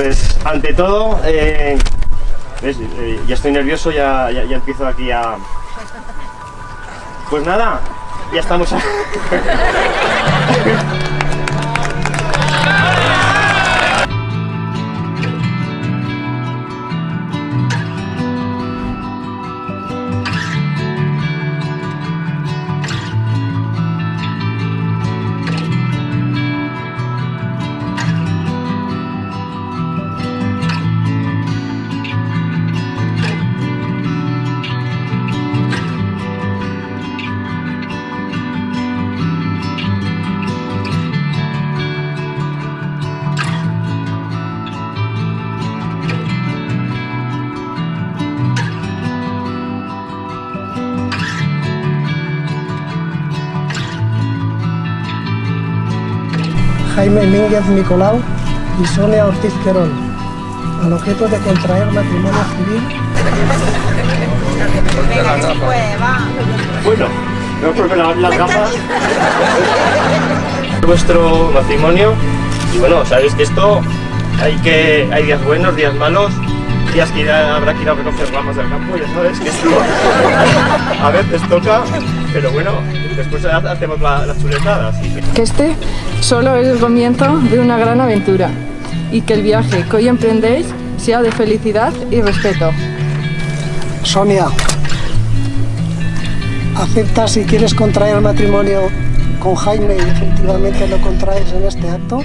Pues ante todo, ¿ves? Ya estoy nervioso, ya empiezo aquí a... Pues nada, ya estamos... Jaime Mínguez Nicolau y Sonia Ortiz Querol, al objeto de contraer matrimonio civil. Bueno, no creo que las gafas. Vuestro matrimonio, y bueno, sabéis que esto hay días buenos, días malos, días que habrá que ir a recoger ramas del campo, ya sabes que esto a veces toca, pero bueno, después hacemos la chuletada, así que... Que este solo es el comienzo de una gran aventura y que el viaje que hoy emprendéis sea de felicidad y respeto. Sonia, ¿aceptas si quieres contraer matrimonio con Jaime y efectivamente lo contraes en este acto?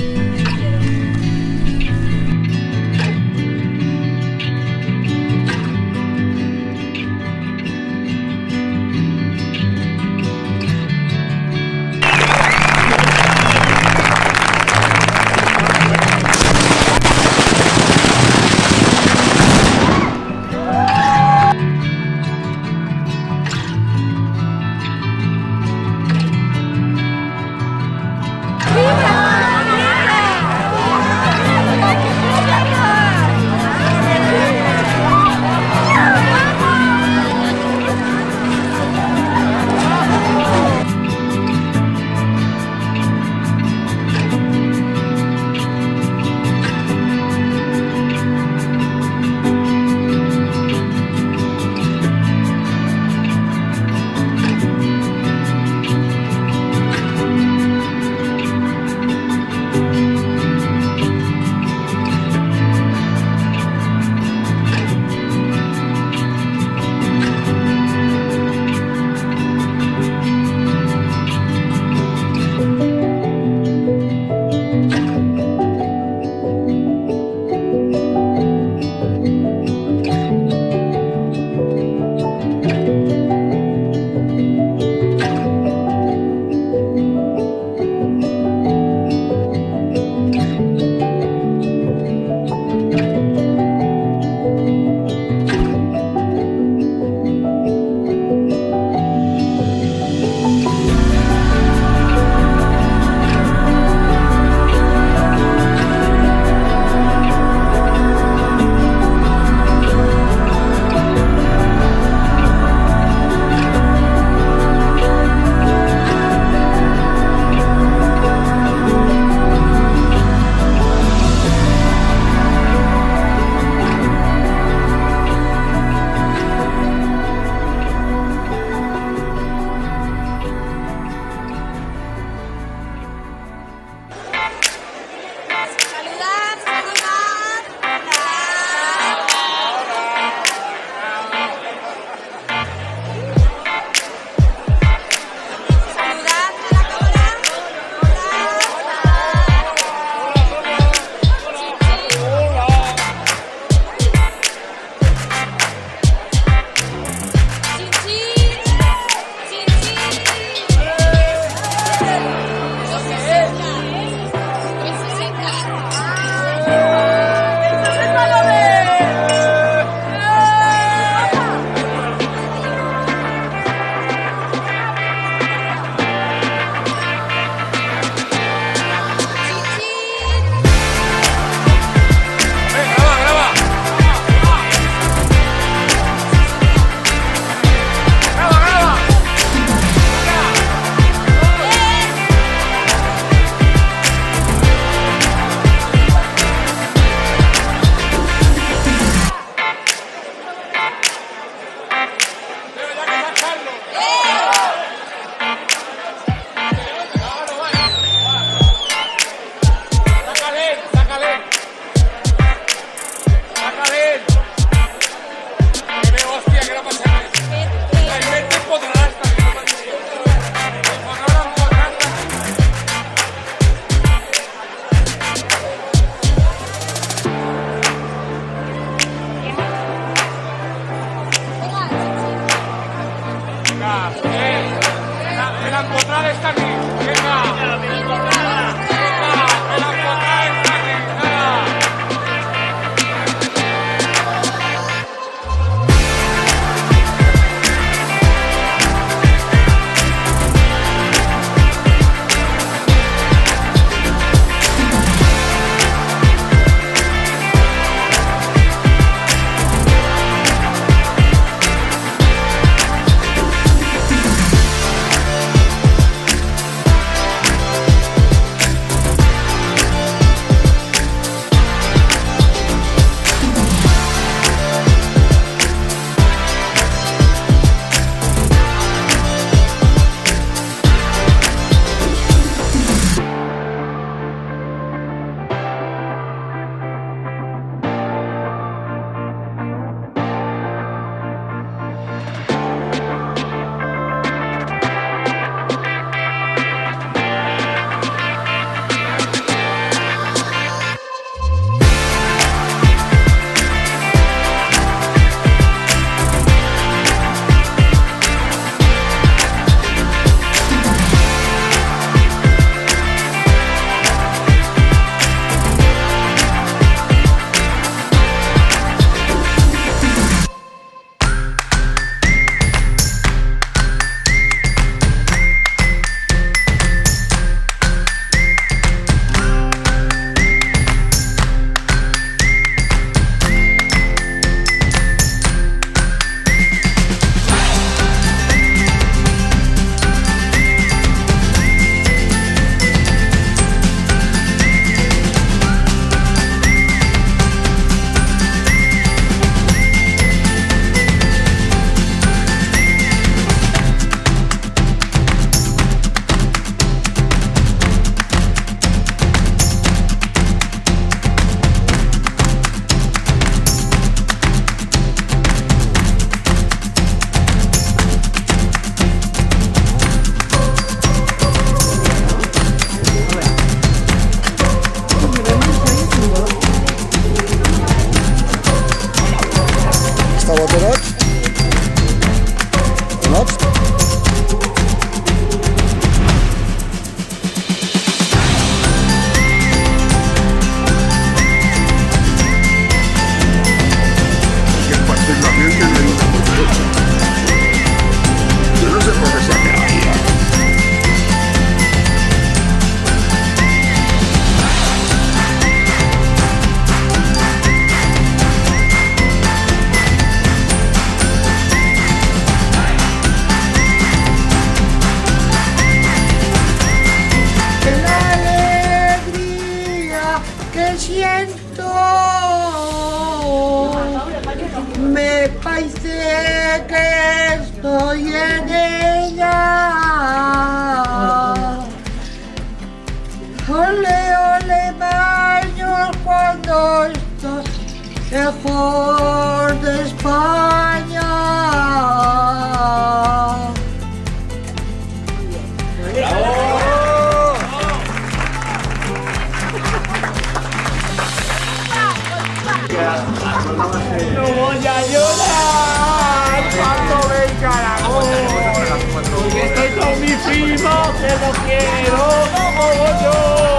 momento me parece que estoy en ella. Ole, ole, baño cuando estoy lejos de España. No voy a llorar cuando venga la hora. Estoy con mi primo que lo quiero como yo.